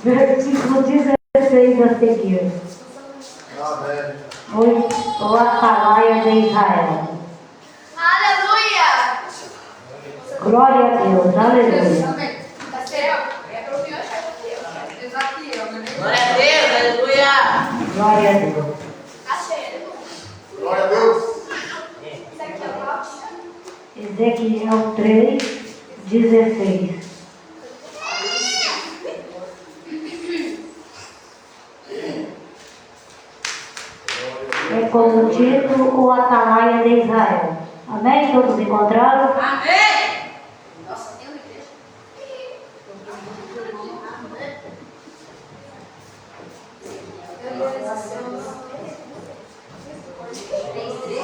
Versículo 16 a seguir. Amém. O atalaia de Israel. Aleluia! Glória a Deus, aleluia. Glória a Deus, aleluia. Glória a Deus. Glória a Deus. Ezequiel 3, 16. É como título o atalaia de Israel. Amém? Todos encontraram? Amém! Nossa, tem uma igreja.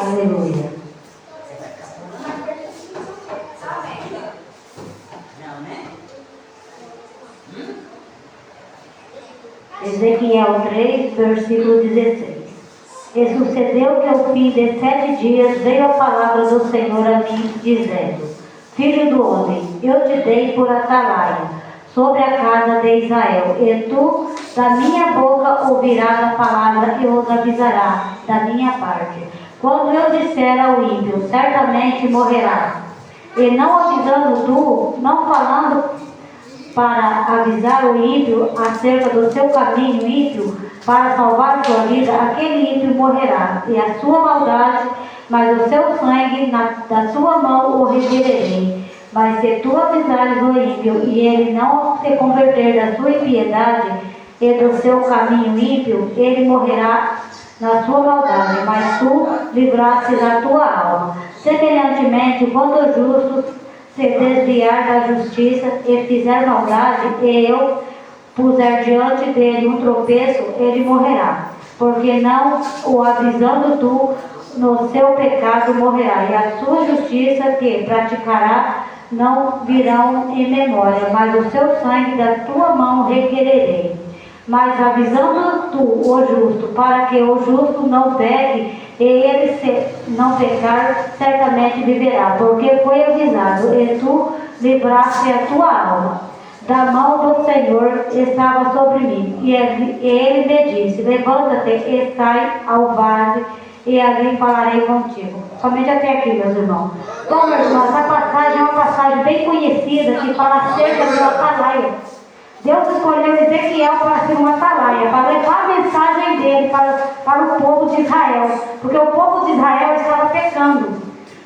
Aleluia. Ezequiel 3, versículo 16. E sucedeu que ao fim de 7 dias veio a palavra do Senhor a mim, dizendo: Filho do homem, eu te dei por atalaia sobre a casa de Israel, e tu da minha boca ouvirás a palavra e os avisarás da minha parte. Quando eu disser ao ímpio, certamente morrerá, e não avisando tu, não falando para avisar o ímpio acerca do seu caminho ímpio, para salvar sua vida, aquele ímpio morrerá, e a sua maldade, mas o seu sangue da sua mão o retirarei. Mas se tu avisares o ímpio, e ele não se converter da sua impiedade e do seu caminho ímpio, ele morrerá na sua maldade, mas tu livrastes a tua alma. Semelhantemente, quando o justo se desviar da justiça e fizer maldade, e eu puser diante dele um tropeço, ele morrerá, porque não o avisando tu no seu pecado morrerá, e a sua justiça que praticará não virão em memória, mas o seu sangue da tua mão requererei. Mas avisando tu o justo, para que o justo não peque, e ele se não pecar, certamente viverá, porque foi avisado, e tu livraste a tua alma. Da mão do Senhor estava sobre mim, e ele me disse: levanta-te e sai ao vale, e ali falarei contigo. Somente até aqui, meus irmãos. Bom, meus irmãos, essa passagem é uma passagem bem conhecida, que fala acerca do atalaia. Deus escolheu Ezequiel para ser uma atalaia, para levar a mensagem dele para o povo de Israel, porque o povo de Israel estava pecando,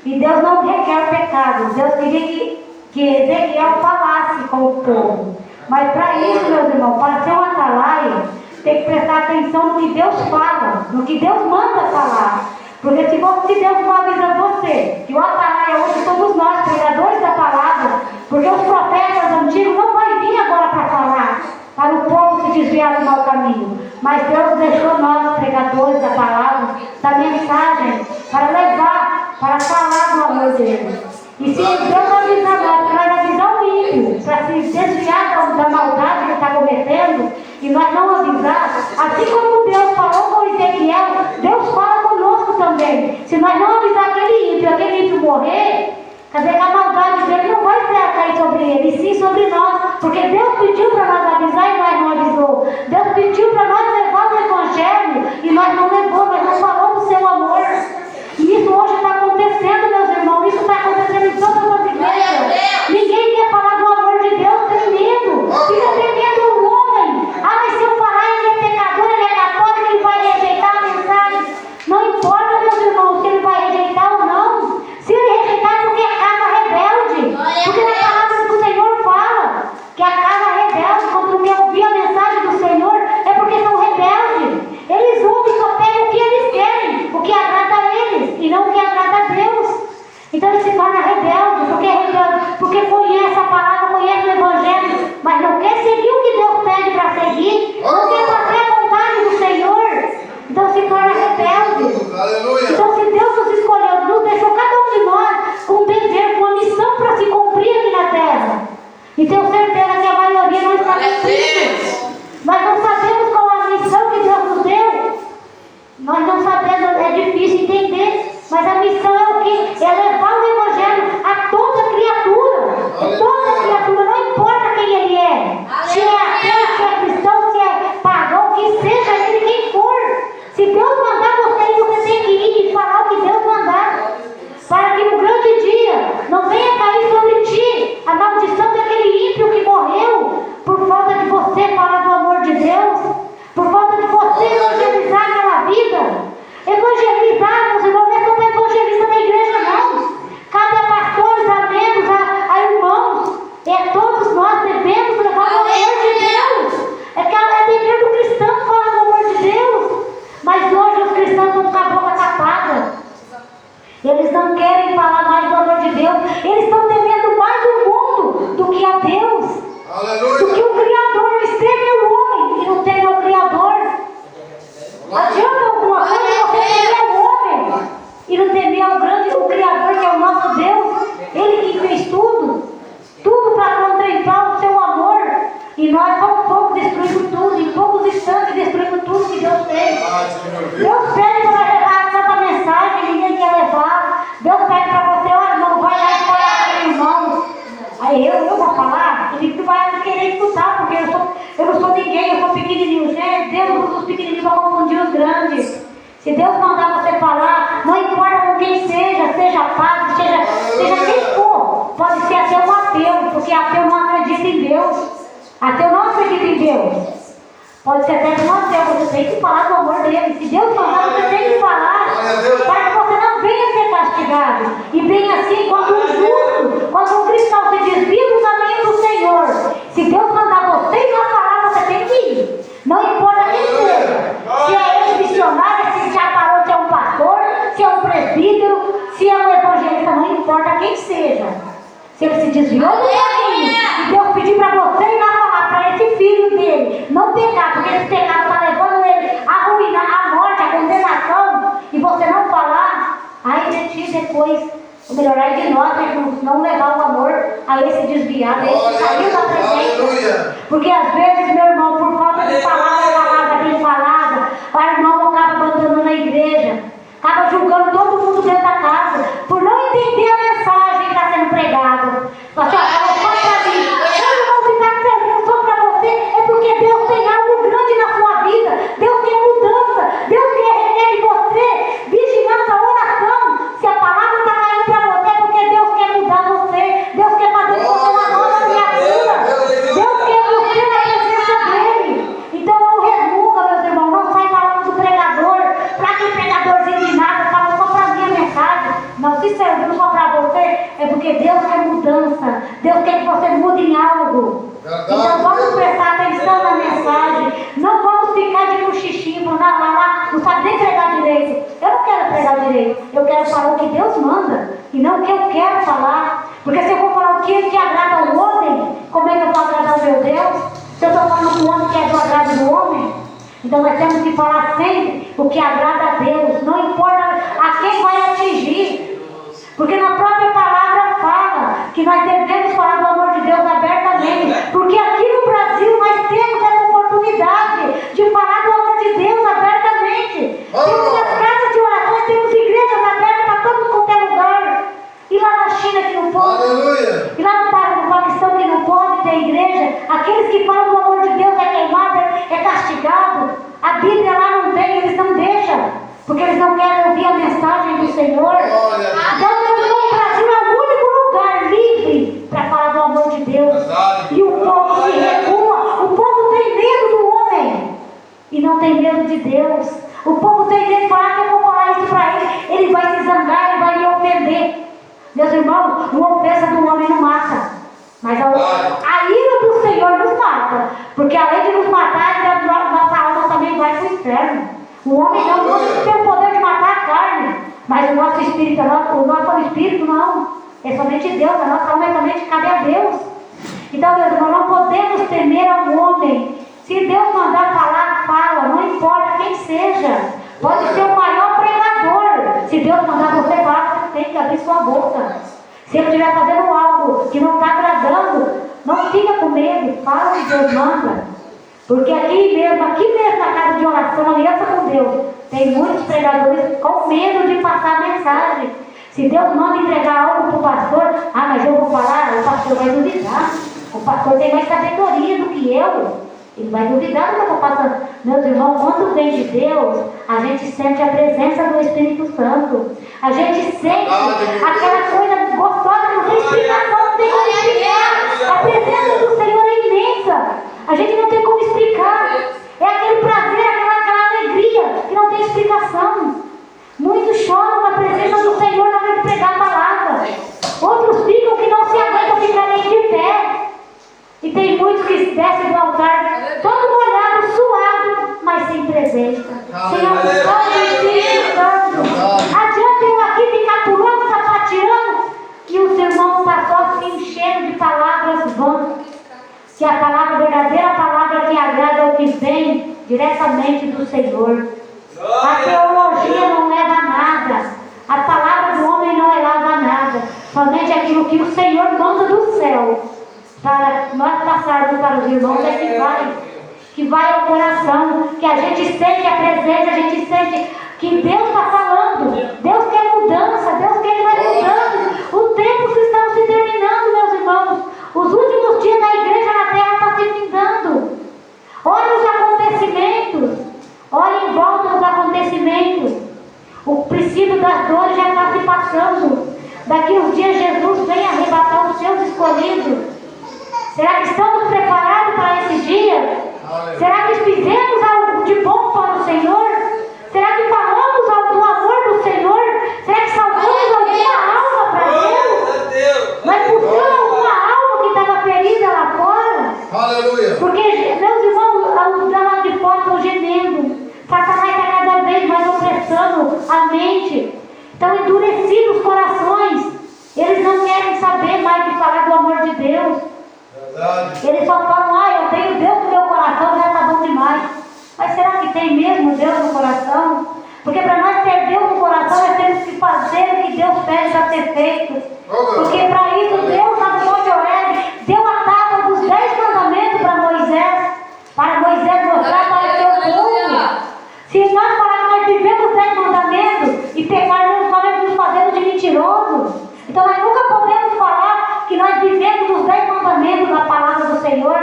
e Deus não requer pecado. Deus queria que Ezequiel falasse com o povo, mas para isso, meus irmãos, para ser uma atalaia, tem que prestar atenção no que Deus fala, no que Deus manda falar, porque se Deus não avisa você, que o atalaia hoje somos nós, pregadores da palavra, porque os profetas antigos não vão vir agora para falar, para o povo se desviar do mau caminho, mas Deus deixou nós, pregadores da palavra, da mensagem, para levar, para falar do amor dele. E se Deus avisar nós, para avisar o ímpio, para se desviar da maldade que está cometendo, e nós não avisar, assim como Deus falou com Ezequiel, Deus fala conosco também. Se nós não avisar aquele ímpio morrer, quer dizer que a maldade dele não vai cair sobre ele, e sim sobre nós, porque Deus pediu para nós avisar e nós não avisou. Deus pediu para nós levar o evangelho e nós não levamos, nós não falamos do seu amor. E isso hoje está acontecendo, meus irmãos, isso está acontecendo em todas as igrejas. Ninguém quer falar do amor de Deus, tem medo, fica tem medo do homem. Ah, mas se eu falar ele é pecador, ele é católico, ele vai rejeitar a mensagem. Não importa, meus irmãos, se ele vai rejeitar ou não. Se ele rejeitar é porque é casa rebelde, porque a palavra do Senhor fala que a casa rebelde, quando quer ouvir a mensagem do Senhor, é porque são rebeldes. Eles ouvem, só pegam o que eles querem, o que agrada a eles, e não o que agrada a Deus. Então ele se torna rebelde, porque conhece a palavra, conhece o Evangelho, mas não quer seguir o que Deus pede para seguir, não quer fazer a vontade do Senhor, então se torna rebelde. Aleluia. Então se Deus nos escolheu, nos deixou cada um de nós com um dever, com uma missão para se cumprir aqui na terra, e tenho certeza que a maioria não está cumprindo. Nós não sabemos qual é a missão que Deus nos deu, nós não sabemos, é difícil entender, mas a missão é o quê? É levar o Evangelho a toda criatura, não importa quem ele é, se um fogo destruindo tudo, em poucos instantes destruindo tudo que Deus fez. Deus pede para levar a santa mensagem, ninguém quer levar. Deus pede para você, olha, irmão, vai lá e fala com o irmão. Aí eu vou falar, ele não vai querer escutar, porque eu não sou ninguém, eu sou pequenininho. Gente, Deus usa os pequenininhos para confundir os grandes. Se Deus mandar você falar, não importa com quem seja padre, seja quem for, pode ser até um ateu, porque ateu não acredita em Deus. Ateu não acredita em Deus. Pode ser até um ateu, você tem que falar do amor dele. Se Deus mandar, você tem que falar, para que você não venha ser castigado. E bem assim, quando um justo, quando um cristão se desvia do caminho do Senhor, se Deus mandar você ir lá falar, você tem que ir. Não importa quem seja. Se é ele missionário, se já parou de ser um pastor, se é um presbítero, se é um evangelista, não importa quem seja. Se ele se desviou do caminho e Deus pedir para você ir lá falar para esse filho dele não pecar, porque esse pecado está levando ele à ruína, à morte, à condenação, e você não falar, aí de ti depois, ou melhor, aí de nós, não levar o amor a esse desviado, a esse sair da presença. Porque às vezes, meu irmão, por falta de palavra bem falada, o irmão acaba abandonando a igreja, acaba julgando todo mundo dentro da casa, por não entender a mensagem que está sendo pregada. Você fala só para mim, eu não vou ficar servindo só para você, é porque Deus tem algo grande na sua vida, Deus quer mudança, Deus quer em você vigilância, oração. Se a palavra está caindo para você, é porque Deus quer mudar você, Deus quer fazer de você uma nova criatura, Deus quer você na presença dele. Então não resmunga, meus irmãos, não sai falando do pregador, para que pregadorzinho de nada, fala só para mim a mensagem. Não, se serviu só para você, é porque Deus quer mudança, Deus quer que você mude em algo. Então vamos prestar atenção na mensagem, não vamos ficar de cochichinho, não sabe nem pregar direito. Eu não quero pregar direito, eu quero falar o que Deus manda, e não o que eu quero falar. Porque se eu for falar o que agrada ao homem, como é que eu vou agradar ao meu Deus? Se eu estou falando com o homem que é do agrado do homem, então nós temos que falar sempre o que agrada a Deus, não importa a quem vai atingir. Porque na própria palavra fala que nós devemos falar do amor de Deus abertamente. Porque aqui no Brasil nós temos essa oportunidade de falar do amor de Deus abertamente. Temos as casas de orações, temos igrejas abertas para todo quanto é lugar. E lá na China que não pode. Aleluia. E lá no Paquistão que não pode ter igreja. Aqueles que falam do amor de Deus é queimado, é castigado. A Bíblia lá não tem, eles não deixam. Porque eles não querem ouvir a mensagem do Senhor. Então, o Brasil é o único lugar livre para falar do amor de Deus. E o povo se recua. O povo tem medo do homem e não tem medo de Deus. O povo tem medo de falar que eu vou falar isso para ele. Ele vai se zangar, ele vai me ofender. Meus irmãos, uma ofensa do homem não mata. Mas a ira do Senhor nos mata. Porque além de nos matar, nossa alma também vai para o inferno. O homem não tem o poder de matar a carne, mas o nosso espírito não. É somente Deus, a nossa alma é somente cabe a Deus. Então, meus irmãos, não podemos temer ao homem. Se Deus mandar falar, fala, não importa quem seja. Pode ser o maior pregador. Se Deus mandar você falar, você tem que abrir sua boca. Se ele estiver fazendo algo que não está agradando, não fica com medo, fala o que Deus manda. Porque aqui mesmo na casa de oração, aliança com Deus, tem muitos pregadores com medo de passar a mensagem. Se Deus manda entregar algo para o pastor, mas eu vou falar, o pastor vai duvidar. O pastor tem mais sabedoria do que eu. Ele vai duvidar do que eu estou passando. Meus irmãos, quando vem de Deus, a gente sente a presença do Espírito Santo. A gente sente aquela coisa gostosa, não tem explicação, não tem como explicar. A presença do Senhor é imensa. A gente não tem como explicar. É aquele prazer, aquela alegria que não tem explicação. Muitos choram na presença do Senhor na hora de pregar a palavra. Outros ficam que não se aguentam ficar nem de pé. E tem muitos que descem do altar todo molhado, suado, mas sem presença. Sem a unção do Espírito Santo. Adianta eu aqui ficar pulando, sapateando, e os irmãos estão só se enchendo de palavras vãs. Que a palavra verdadeira, a palavra que agrada ao que vem diretamente do Senhor. A teologia não leva a nada. A palavra do homem não leva a nada. Somente aquilo que o Senhor manda do céu para nós passarmos passarmos para os irmãos é que vai ao coração, que a gente sente a presença, a gente sente que Deus está falando, Deus quer mudança, Deus quer que vai mudando. Os tempos estão se terminando, meus irmãos. Os últimos dias da igreja na terra estão se findando. Olha os acontecimentos, olha em volta os acontecimentos. O princípio das dores já está se passando. Daqui uns dias Jesus vem arrebatar os seus escolhidos. Será que estamos preparados para esse dia? Será que fizemos algo de bom para o Senhor? Será que falamos do amor do Senhor? Será que salvamos alguma alma para Deus? Nós buscamos alguma alma que estava ferida lá fora? Aleluia. Porque, meus irmãos, os lá de fora estão gemendo. Satanás está cada vez mais opressando a mente. Estão endurecidos os corações. Eles não querem saber mais de falar do amor de Deus. Verdade. Eles só falam, eu tenho Deus no meu coração, já está bom demais. Mas será que tem mesmo Deus no coração? Porque para nós ter Deus no coração, nós temos que fazer o que Deus pede para ser feito. Porque para isso Deus, lá no Monte Horebe, deu a tábua dos 10 mandamentos para Moisés mostrar para o seu povo. Se nós falar que nós vivemos os 10 mandamentos e pecarmos, nós nos fazemos de mentiroso. Então nós nunca podemos falar que nós vivemos os 10 mandamentos da palavra do Senhor,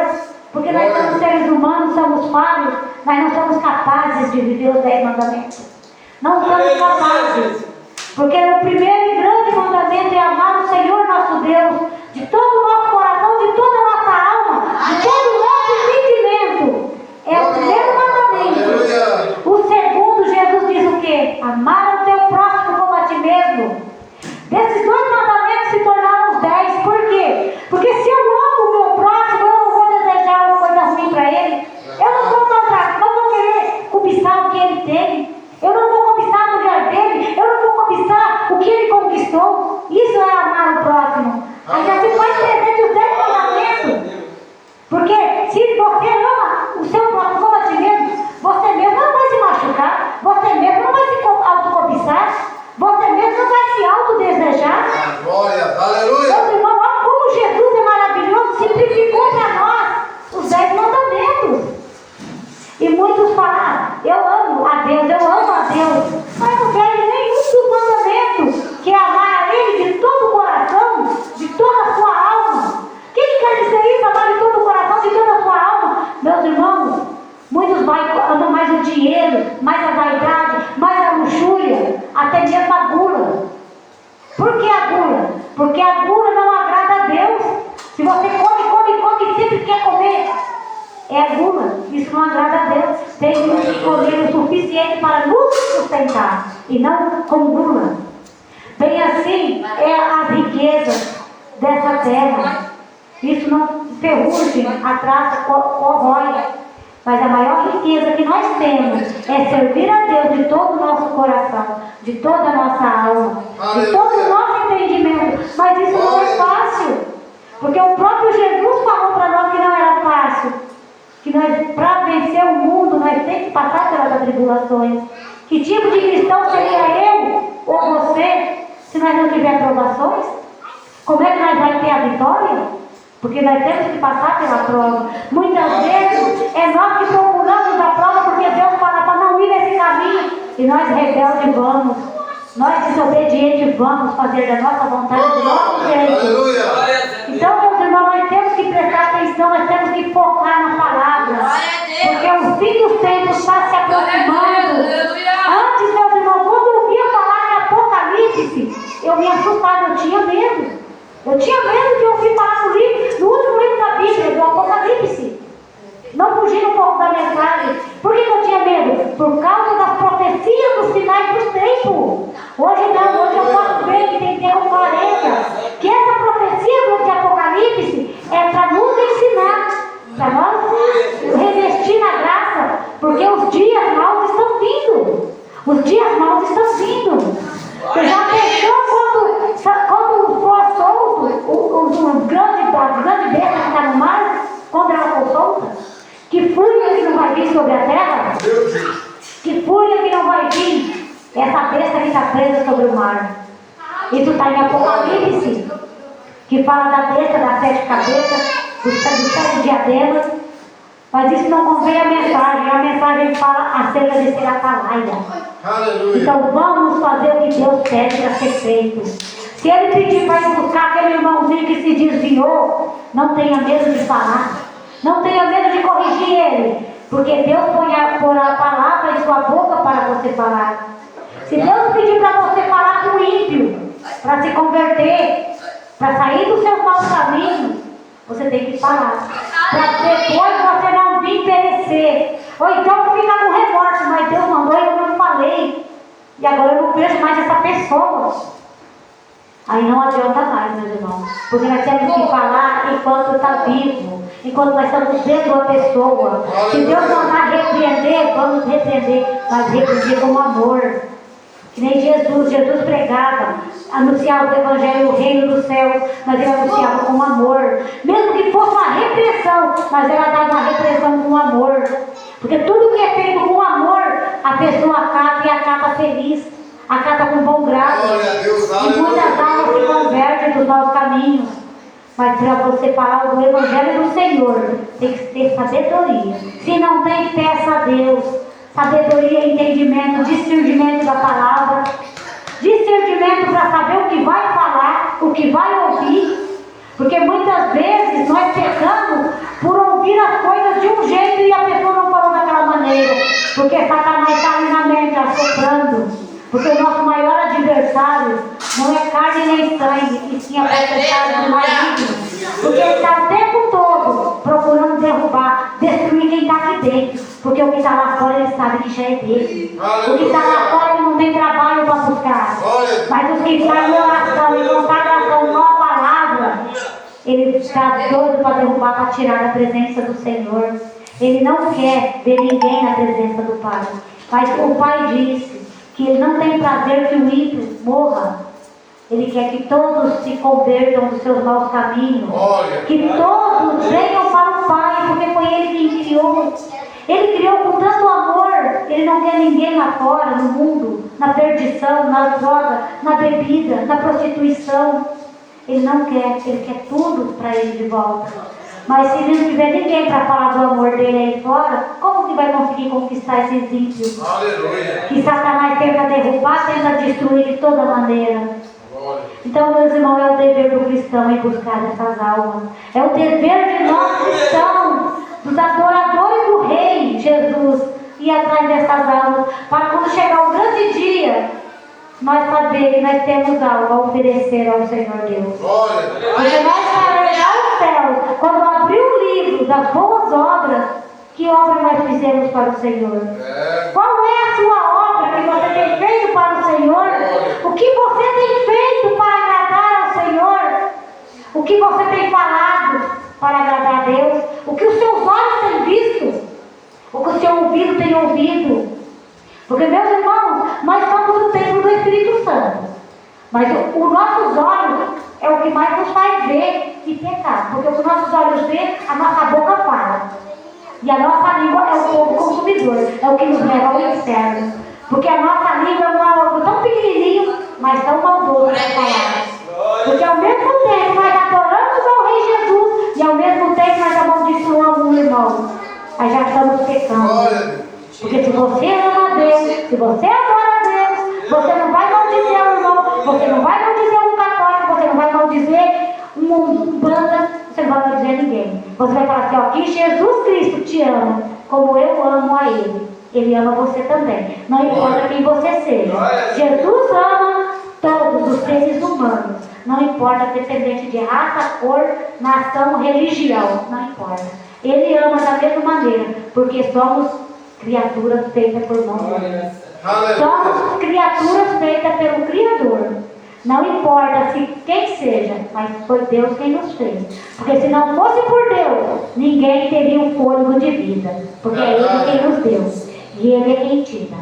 porque nós somos seres humanos, somos falhos, nós não somos capazes de viver os 10 mandamentos. Não somos capazes. Porque o primeiro e grande mandamento é amar o Senhor nosso Deus de todo o nosso coração, de toda a nossa alma, de todo o nosso sentimento. É o primeiro mandamento. O segundo, Jesus diz o quê? Amar o teu próximo como a ti mesmo. Desses 2 mandamentos se tornaram os 10. Por quê? Porque se eu amo o meu próximo, eu não vou desejar uma coisa ruim para ele. Eu não vou querer cobiçar o que ele tem. Eu não vou cobiçar a mulher dele. Eu não vou cobiçar o que ele conquistou. Isso é amar o próximo. Aí já se faz presente os 10 mandamentos. Porque se você ama o seu próximo como a ti mesmo, você mesmo não vai se machucar. Você mesmo não vai se autocobiçar. Você mesmo não vai se autodesejar. Glória, aleluia. Meus irmãos, olha como Jesus é maravilhoso, simplificou para nós os 10 mandamentos. E muitos falam, eu amo a Deus, mas não querem nenhum dos mandamentos, que é amar a Ele de todo o coração, de toda a sua alma. Quem quer dizer isso, amar de todo o coração, de toda a sua alma? Meus irmãos, muitos amam mais o dinheiro, mais a vaidade, mais a luxúria, até mesmo a gula. Por que a gula? Porque a gula não agrada a Deus. Se você come e sempre quer comer, é a gula. Isso não agrada a Deus. Tem que comer o suficiente para nos sustentar e não com gula. Bem assim é as riquezas dessa terra. Isso não ferrugem, a traça corrói. Mas a maior riqueza que nós temos é servir a Deus de todo o nosso coração, de toda a nossa alma, de todo o nosso entendimento. Mas isso não é fácil, porque o próprio Jesus falou para nós que não era fácil. Que nós, para vencer o mundo, nós temos que passar pelas atribulações. Que tipo de cristão seria eu ou você se nós não tivermos provações? Como é que nós vamos ter a vitória? Porque nós temos que passar pela prova. Muitas vezes é nós que procuramos a prova porque Deus fala para não ir nesse caminho. E nós rebeldes vamos. Nós desobedientes vamos fazer da nossa vontade do nosso jeito. Então, meus irmãos, nós temos que prestar atenção, nós temos que focar na palavra. Porque o fim dos tempos está se aproximando. Antes, meus irmãos, quando eu ouvia falar em Apocalipse, eu me assustava, eu tinha medo. Eu tinha medo de ouvir falar no último livro da Bíblia, do Apocalipse. Não fugindo um pouco da mensagem. Por que eu tinha medo? Por causa das profecias dos sinais dos tempos. Hoje não, hoje eu posso ver que tem tempo clareza. Que essa profecia do Apocalipse é para nos ensinar, para nós revestir na graça. Porque os dias maus estão vindo. Os dias maus estão vindo. Você já pensou quando for solto a grande besta que está no mar, quando ela for solta? Que fúria que não vai vir sobre a terra? Que fúria que não vai vir essa besta que está presa sobre o mar? Isso está em Apocalipse, que fala da besta das 7 cabeças. dos 7 diademas, mas isso não convém a mensagem fala acerca de ser atalaia. Aleluia. Então vamos fazer o que Deus pede para ser feito. Se Ele pedir para ir buscar aquele irmãozinho que se desviou, não tenha medo de falar, não tenha medo de corrigir ele, porque Deus põe a palavra em sua boca para você falar. Se Deus pedir para você falar com o ímpio, para se converter, para sair dos seus maus caminhos, você tem que falar, para depois você não vir perecer, ou então ficar com remorso, mas Deus mandou e eu não falei, e agora eu não vejo mais essa pessoa. Aí não adianta mais, meus irmãos, porque nós temos que falar enquanto está vivo, enquanto nós estamos vendo a pessoa. Se Deus mandar repreender, vamos repreender, mas repreender com amor. Que nem Jesus pregava, anunciava o Evangelho, o reino dos céus, mas ele anunciava com amor. Mesmo que fosse uma repressão, mas ela dava uma repressão com amor. Porque tudo que é feito com amor, a pessoa acata e acata feliz, acata com bom grado. E muitas almas se convertem dos maus caminhos. Mas para você falar do Evangelho do Senhor, tem que ter sabedoria. Se não tem, peça a Deus. Sabedoria, entendimento, discernimento da palavra, discernimento para saber o que vai falar, o que vai ouvir, porque muitas vezes nós pecamos por ouvir as coisas de um jeito e a pessoa não falou daquela maneira, porque Satanás está ali na mente assoprando, porque o nosso maior adversário não é carne nem sangue, e sim a potestade do maligno. Porque ele está o tempo todo procurando derrubar, destruir quem está aqui dentro. Porque o que está lá fora ele sabe que já é dele. O que está lá fora ele não tem trabalho para buscar. Mas os que estão em oração e consagração com a palavra, ele está doido para derrubar, para tirar da presença do Senhor. Ele não quer ver ninguém na presença do Pai. Mas o Pai disse que ele não tem prazer que o ímpio morra. Ele quer que todos se convertam dos seus maus caminhos. Que todos venham para o Pai, porque foi Ele quem criou. Ele criou com tanto amor. Ele não quer ninguém lá fora, no mundo, na perdição, na droga, na bebida, na prostituição. Ele não quer, Ele quer tudo para Ele de volta. Mas se não tiver ninguém para falar do amor dele aí fora, como que vai conseguir conquistar esses ímpios? Que Satanás tenta derrubar, tenta destruir de toda maneira. Então, meus irmãos, é o dever do cristão em buscar essas almas. É o dever de nós cristãos, dos adoradores do Rei Jesus, ir atrás dessas almas, para quando chegar o grande dia, nós saber que nós temos algo a oferecer ao Senhor Deus. Porque nós vamos olhar o céu, quando abrir o livro das boas obras, que obra nós fizemos para o Senhor? Qual é a sua obra que você tem feito para o Senhor? O que você tem feito para agradar ao Senhor? O que você tem falado para agradar a Deus? O que os seus olhos têm visto? O que o seu ouvido tem ouvido? Porque, meus irmãos, nós somos o templo do Espírito Santo. Mas os nossos olhos é o que mais nos faz ver e pecar. Porque os nossos olhos vê, a nossa boca fala. E a nossa língua é o povo consumidor, é o que nos leva ao inferno. Porque a nossa língua é algo tão pequenininho, mas tão maldoso para falar. Porque ao mesmo tempo nós adoramos ao Rei Jesus e ao mesmo tempo nós amaldiçoamos um irmão. Aí já estamos pecando. Porque se você ama a Deus, se você adora a Deus, você não vai maldizer um irmão, você não vai maldizer um católico, você não vai maldizer um banda, você não vai maldizer ninguém. Você vai falar assim, ó, que Jesus Cristo te ama, como eu amo a Ele. Ele ama você também. Não importa quem você seja. Jesus ama todos os seres humanos. Não importa, dependente de raça, cor, nação, religião. Não importa. Ele ama da mesma maneira, porque somos criaturas feitas por nós. Somos criaturas feitas pelo Criador. Não importa se quem seja, mas foi Deus quem nos fez. Porque se não fosse por Deus, ninguém teria um fôlego de vida. Porque é Ele quem nos deu. E Ele é quem tira.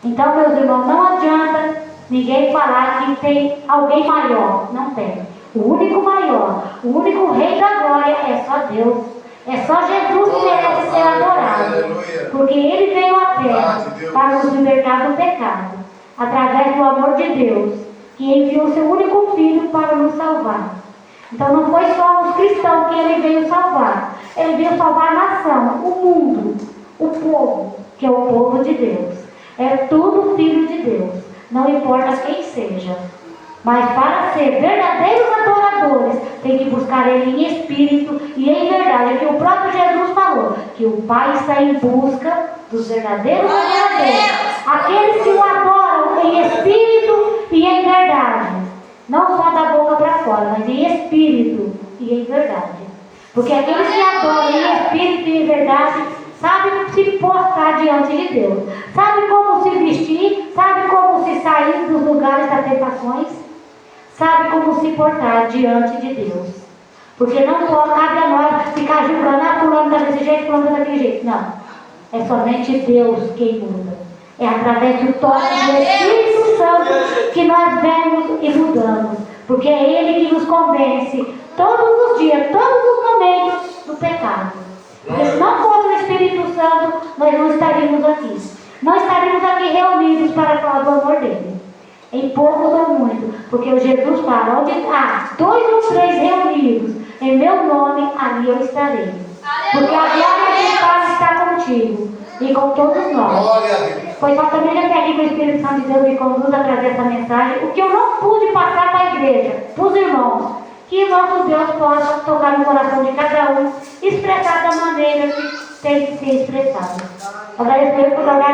Então, meus irmãos, não adianta ninguém falar que tem alguém maior. Não tem. O único maior, o único Rei da glória é só Deus. É só Jesus que merece ser adorado. Porque Ele veio à terra para nos libertar do pecado. Através do amor de Deus. Que enviou seu único Filho para nos salvar. Então não foi só os cristãos que ele veio salvar. Ele veio salvar a nação, o mundo, o povo, que é o povo de Deus. É tudo filho de Deus. Não importa quem seja. Mas para ser verdadeiros adoradores, tem que buscar Ele em espírito e em verdade. É que o próprio Jesus falou, que o Pai está em busca dos verdadeiros adoradores. Aqueles que o adoram em espírito e em verdade. Não só da boca para fora, mas em espírito e em verdade. Porque aqueles que adoram em espírito e em verdade, sabem se portar diante de Deus. Sabe como se vestir, sabe como se sair dos lugares das tentações. Sabe como se portar diante de Deus. Porque não cabe a nós ficar julgando, fulano está desse jeito, fulano está daquele jeito. Não. É somente Deus quem muda. É através do toque do Espírito Santo que nós vemos e mudamos. Porque é Ele que nos convence todos os dias, todos os momentos do pecado. Porque se não fosse o Espírito Santo, nós não estaríamos aqui. Não estaríamos aqui reunidos para falar do amor dele. Em poucos ou muito. Porque o Jesus fala, onde há 2 ou 3 reunidos em meu nome, ali eu estarei. Porque a glória do Pai está contigo e com todos nós. Glória a Deus. Pois só também já pedi que o Espírito Santo de Deus me conduza a trazer essa mensagem. O que eu não pude passar para a igreja, para os irmãos. Que nosso Deus possa tocar no coração de cada um, expressar da maneira que tem que ser expressado. Agradecer por dar a